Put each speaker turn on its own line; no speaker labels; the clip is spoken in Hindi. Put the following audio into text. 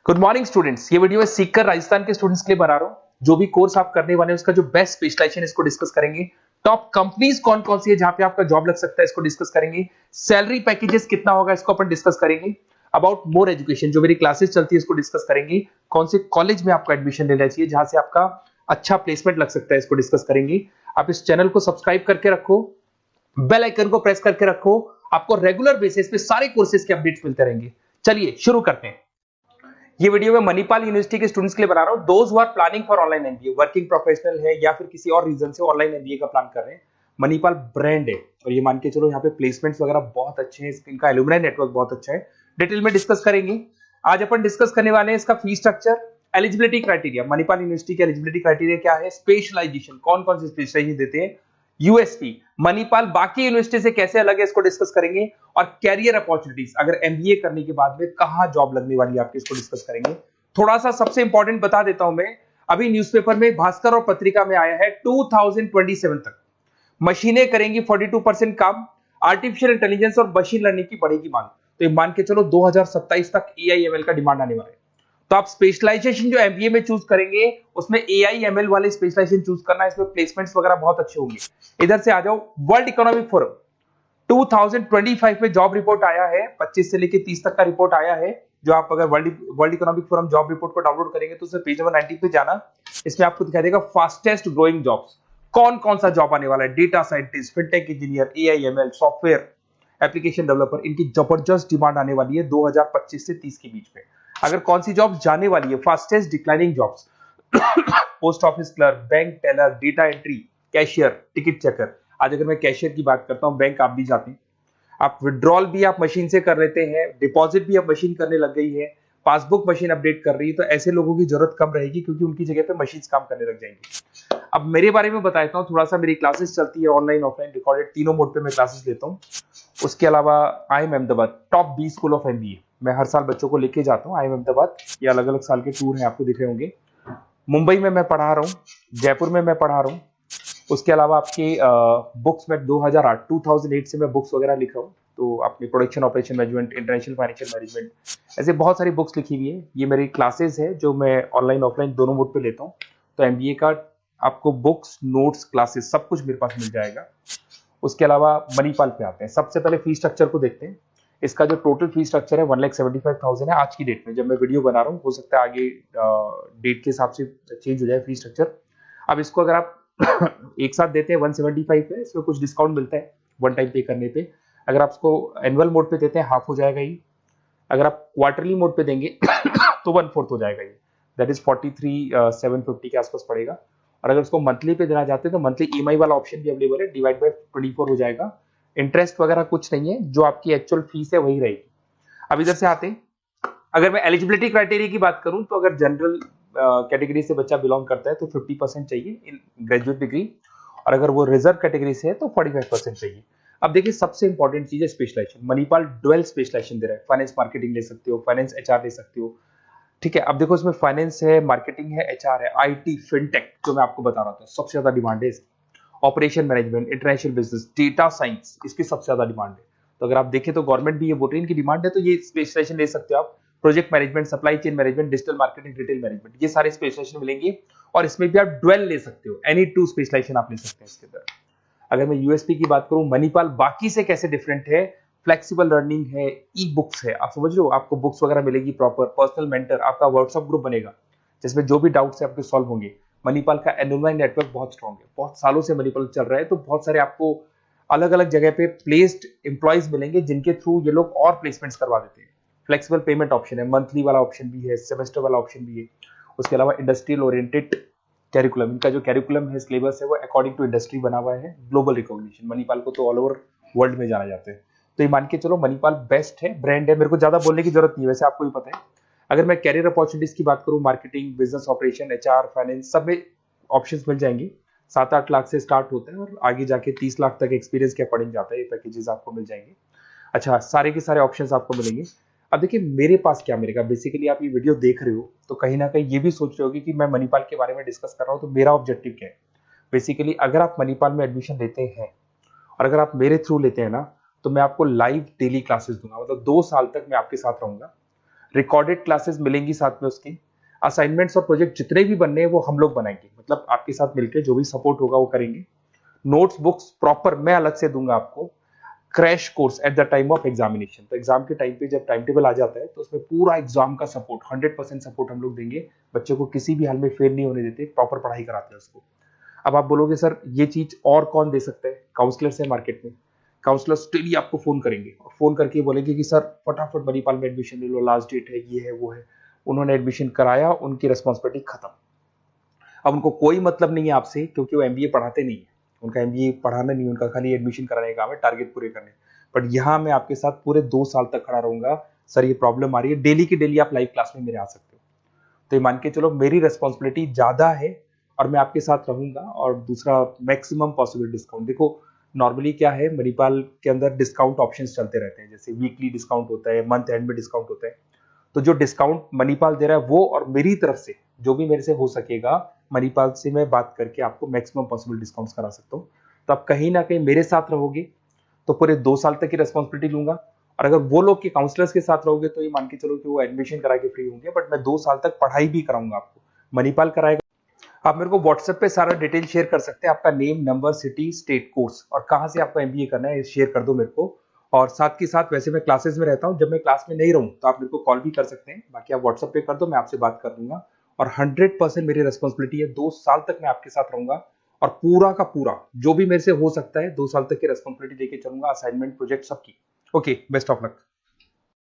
Good morning students. ये वीडियो है सीखकर राजस्थान के स्टूडेंट्स के लिए बना रहा हूँ। जो भी कोर्स आप करने वाले हैं उसका जो बेस्ट स्पेशलाइजेशन इसको डिस्कस करेंगे। टॉप कंपनीज कौन कौन सी है जहां पे आपका जॉब लग सकता है इसको डिस्कस करेंगे। सैलरी पैकेजेस कितना होगा इसको अपन डिस्कस करेंगे। अबाउट मोर एजुकेशन जो मेरी क्लासेस चलती है इसको डिस्कस करेंगे। कौन से कॉलेज में आपको एडमिशन लेना चाहिए जहां से आपका अच्छा प्लेसमेंट लग सकता है इसको डिस्कस करेंगे। आप इस चैनल को सब्सक्राइब करके रखो, बेल आइकन को प्रेस करके रखो, आपको रेगुलर बेसिस पे सारे कोर्सेज के अपडेट्स मिलते रहेंगे। चलिए शुरू करते हैं। ये वीडियो मैं मणिपाल यूनिवर्सिटी के स्टूडेंट्स के लिए बना रहा हूं। Those who are planning for online MBA, working professional है या फिर किसी और रीजन से ऑनलाइन एमबीए का प्लान कर रहे हैं। मणिपाल ब्रांड है और ये मान के चलो यहाँ पे प्लेसमेंट्स वगैरह बहुत अच्छे हैं, इनका एलुमनाई नेटवर्क बहुत अच्छा है। डिटेल में डिस्कस करेंगे। आज अपन डिस्कस करने वाले हैं इसका fee structure, eligibility criteria, Manipal university के एलिजिबिलिटी क्राइटेरिया क्या है, स्पेशलाइजेशन कौन कौन से स्पेशलाइजेशन देते हैं, यूएसपी मणिपाल बाकी यूनिवर्सिटी से कैसे अलग है इसको डिस्कस करेंगे। और कैरियर अपॉर्चुनिटीज, अगर एमबीए करने के बाद में कहां जॉब लगने वाली है आपकी, इसको डिस्कस करेंगे। थोड़ा सा सबसे इंपॉर्टेंट बता देता हूं मैं, अभी न्यूज़पेपर में भास्कर और पत्रिका में आया है 2027 तक मशीनें करेंगी 42% काम, आर्टिफिशियल इंटेलिजेंस और मशीन लर्निंग की बढ़ेगी मांग। तो ये मान के चलो 2027 तक एआईएमएल का डिमांड आने वाला है। तो आप स्पेशलाइजेशन जो एमबीए में चूज करेंगे उसमें एआईएमएल वाले स्पेशलाइजेशन चूज करना, इसमें प्लेसमेंट्स वगैरह बहुत अच्छे होंगे। इधर से आ जाओ, वर्ल्ड इकोनॉमिक फोरम 2025 में जॉब रिपोर्ट आया है, 25 से लेकर 30 तक का रिपोर्ट आया है। जो आप अगर world economic forum job report को डाउनलोड करेंगे तो उसमें पेज नंबर 90 पे जाना, इसमें आपको दिखाई देगा फास्टेस्ट ग्रोइंग जॉब्स, कौन कौन सा जॉब आने वाला है। Data scientist, fintech engineer, AIML, software application developer, इनकी जबरदस्त डिमांड आने वाली है 2025 से 30 के बीच में। अगर कौन सी जॉब जाने वाली है, fastest declining jobs, post office clerk, bank teller, data entry, cashier, ticket checker. आज अगर मैं कैशियर की बात करता हूं, बैंक आप भी जाते हैं, आप विड्रॉल भी आप मशीन से कर लेते हैं, डिपॉजिट भी अब मशीन करने लग गई है, पासबुक मशीन अपडेट कर रही है, तो ऐसे लोगों की जरूरत कम रहेगी क्योंकि उनकी जगह पे मशीन काम करने लग जाएंगी। अब मेरे बारे में बताता हूँ थोड़ा सा, मेरी क्लासेस चलती है ऑनलाइन ऑफलाइन रिकॉर्डेड, तीनों मोड पे मैं क्लासेस लेता हूँ। उसके अलावा IIM Ahmedabad top 20 school of MBA मैं हर साल बच्चों को लेके जाता हूँ। IIM अहमदाबाद ये अलग अलग साल के टूर हैं, आपको दिख रहे होंगे। मुंबई में मैं पढ़ा रहा हूँ, जयपुर में मैं पढ़ा रहा हूँ। उसके अलावा आपके बुक्स में 2008 से मैं बुक्स वगैरह लिख रहा हूँ। तो अपनी production operation management, international financial management, ऐसे बहुत सारी बुक्स लिखी हुई है। ये मेरी क्लासेस है जो मैं ऑनलाइन ऑफलाइन दोनों मोड पे लेता हूँ। तो एमबीए का आपको बुक्स, नोट्स, क्लासेस सब कुछ मेरे पास मिल जाएगा। उसके अलावा मणिपाल पे आते हैं। सबसे पहले फी स्ट्रक्चर को देखते हैं। इसका जो टोटल फी स्ट्रक्चर है 1,75,000 है आज की डेट में, जब मैं वीडियो बना रहा हूँ। हो सकता है आगे डेट के हिसाब से चेंज हो जाए फी स्ट्रक्चर। अब इसको अगर आप एक साथ देते हैं 175 है, इसमें कुछ डिस्काउंट मिलता है वन टाइम पे करने पे। अगर आप इसको एनुअल मोड पे देते हैं हाफ हो जाएगा ये। अगर आप क्वार्टरली मोड पे देंगे तो 1/4 हो जाएगा ये, दैट इज 43,750 के आसपास पड़ेगा। और अगर उसको मंथली पे देना चाहते हैं तो मंथली ईएमआई वाला ऑप्शन भी अवेलेबल है, डिवाइड बाय 24 हो जाएगा। इंटरेस्ट वगैरह कुछ नहीं है, जो आपकी एक्चुअल फीस है वही रहेगी। अब इधर से आते हैं, अगर मैं एलिजिबिलिटी क्राइटेरिया की बात करूं तो अगर जनरल कैटेगरी से बच्चा बिलोंग करता है तो 50% चाहिए इन ग्रेजुएट डिग्री, और अगर वो रिजर्व कैटेगरी से है तो 45% चाहिए। अब देखिए सबसे इंपॉर्टेंट चीज है स्पेशलाइजेशन। मणिपाल डुअल स्पेशलाइजेशन दे रहा है, फाइनेंस मार्केटिंग ले सकते हो, फाइनेंस एचआर ले सकते हो, ठीक है। अब देखो इसमें फाइनेंस है, मार्केटिंग है, एचआर है, आईटी, फिनटेक जो मैं आपको बता रहा था सबसे ज्यादा डिमांड है इसकी। Operation management, international business, data science, इसकी सबसे ज्यादा डिमांड है। तो अगर आप देखें तो गवर्नमेंट भी ये बोल रही है इनकी डिमांड है, तो ये स्पेशलाइजेशन ले सकते हो आप। Project management, supply chain management, digital marketing, retail management, ये सारे स्पेशलाइजेशन मिलेंगे। और इसमें भी आप डुअल ले सकते हो, एनी टू स्पेशलाइजेशन आप ले सकते हैं इसके अंदर। अगर मैं यूएसपी की बात करूं, मणिपाल बाकी से कैसे डिफरेंट है, फ्लेक्सिबल लर्निंग है, ई बुक्स है, आप समझ रहे हो, आपको बुक्स वगैरह मिलेगी प्रॉपर, पर्सनल मेंटर, आपका व्हाट्सएप ग्रुप बनेगा जिसमें जो भी डाउट्स है आपके सॉल्व होंगे। मणिपाल का एलुमनाई नेटवर्क बहुत स्ट्रॉन्ग है, बहुत सालों से मणिपाल चल रहा है, तो बहुत सारे आपको अलग अलग जगह पे प्लेस्ड एम्प्लॉयज मिलेंगे जिनके थ्रू ये लोग और प्लेसमेंट्स करवा देते हैं। फ्लेक्सिबल पेमेंट ऑप्शन है, मंथली वाला ऑप्शन भी है, सेमेस्टर वाला ऑप्शन भी है। उसके अलावा इंडस्ट्रियल ओरिएंटेड कैरिकुलम, इनका जो कैरिकुलम है, सिलेबस है, वो अकॉर्डिंग टू इंडस्ट्री बना हुआ है। ग्लोबल रिकॉग्निशन, मणिपाल को तो ऑल ओवर वर्ल्ड में जाना जाता है। तो ये मान के चलो मणिपाल बेस्ट है, ब्रांड है, मेरे को ज्यादा बोलने की जरूरत नहीं है, वैसे आपको भी पता है। अगर मैं कैरियर अपॉर्चुनिटीज की बात करूं, marketing, business operation, HR, finance, सब में ऑप्शंस मिल जाएंगे। 7-8 लाख से स्टार्ट होता है और आगे जाके 30 लाख तक एक्सपीरियंस के अकॉर्डिंग जाता है, ये पैकेजेस आपको मिल जाएंगे। अच्छा, सारे के सारे ऑप्शंस आपको मिलेंगे। अब देखिए मेरे पास क्या मिलेगा, बेसिकली आप ये वीडियो देख रहे हो तो कहीं ना कहीं ये भी सोच रहे होगे कि मैं मणिपाल के बारे में डिस्कस कर रहा हूँ, तो मेरा ऑब्जेक्टिव क्या है। बेसिकली अगर आप मणिपाल में एडमिशन लेते हैं और अगर आप मेरे थ्रू लेते हैं ना, तो मैं आपको लाइव डेली क्लासेस दूंगा, मतलब 2 साल तक मैं आपके साथ रहूंगा। रिकॉर्डेड क्लासेस मिलेंगी साथ में उसकी, असाइनमेंट्स और प्रोजेक्ट जितने भी बनने हैं वो हम लोग बनाएंगे, मतलब आपके साथ मिलकर जो भी सपोर्ट होगा वो करेंगे। नोट्स बुक्स प्रॉपर मैं अलग से दूंगा आपको। Crash course at the time of examination, तो एग्जाम के टाइम पे जब टाइम टेबल आ जाता है तो उसमें पूरा एग्जाम का सपोर्ट 100% सपोर्ट हम लोग देंगे। बच्चे को किसी भी हाल में फेल नहीं होने देते, प्रॉपर पढ़ाई कराते हैं उसको। अब आप बोलोगे सर ये चीज और कौन दे सकता है? काउंसलर्स है मार्केट में, काउंसलर्स डेली आपको फोन करेंगे और फोन करके बोलेंगे कि सर फटाफट मणिपाल में एडमिशन ले लो, लास्ट डेट है, ये है वो है। उन्होंने एडमिशन कराया, उनकी रिस्पॉन्सिबिलिटी खत्म। अब उनको कोई मतलब नहीं है आपसे, क्योंकि वो एमबीए पढ़ाते नहीं है, उनका एमबीए पढ़ाना नहीं, उनका खाली एडमिशन कराने का काम है, टारगेट पूरे करने। बट यहाँ मैं आपके साथ पूरे 2 साल तक खड़ा रहूंगा। सर ये प्रॉब्लम आ रही है, डेली की डेली आप लाइव क्लास में मेरे आ सकते हो। तो ये मान के चलो मेरी रेस्पॉन्सिबिलिटी ज्यादा है और मैं आपके साथ रहूंगा। और दूसरा, मैक्सिमम पॉसिबल डिस्काउंट। देखो नॉर्मली क्या है, मणिपाल के अंदर डिस्काउंट ऑप्शंस चलते रहते हैं, जैसे वीकली डिस्काउंट होता है, मंथ एंड में डिस्काउंट होता है। तो जो डिस्काउंट मणिपाल दे रहा है वो, और मेरी तरफ से जो भी मेरे से हो सकेगा, मणिपाल से मैं बात करके आपको मैक्सिमम पॉसिबल डिस्काउंट्स करा सकता हूँ। तो आप कहीं ना कहीं मेरे साथ रहोगे तो पूरे 2 साल तक की रेस्पॉन्सिबिलिटी लूंगा। और अगर वो लोग के काउंसलर्स के साथ रहोगे तो ये मान के चलो कि वो एडमिशन करा के फ्री होंगे, बट मैं 2 साल तक पढ़ाई भी कराऊंगा आपको, मणिपाल कराएगा। आप मेरे को व्हाट्सएप पे सारा डिटेल शेयर कर सकते हैं, आपका name, number, city, state, course और कहाँ से आपको एमबीए करना है, शेयर कर दो मेरे को। और साथ के साथ वैसे मैं क्लासेस में रहता हूँ, जब मैं क्लास में नहीं रहूँ तो आप मेरे को कॉल भी कर सकते हैं, बाकी आप व्हाट्सएप पे कर दो, मैं आपसे बात कर दूंगा। और 100% मेरी रेस्पॉन्सिबिलिटी है, 2 साल तक मैं आपके साथ रहूंगा और पूरा का पूरा जो भी मेरे से हो सकता है 2 साल तक की रेस्पॉन्सिबिलिटी लेके चलूंगा, असाइनमेंट, प्रोजेक्ट सबकी। Okay, best of luck.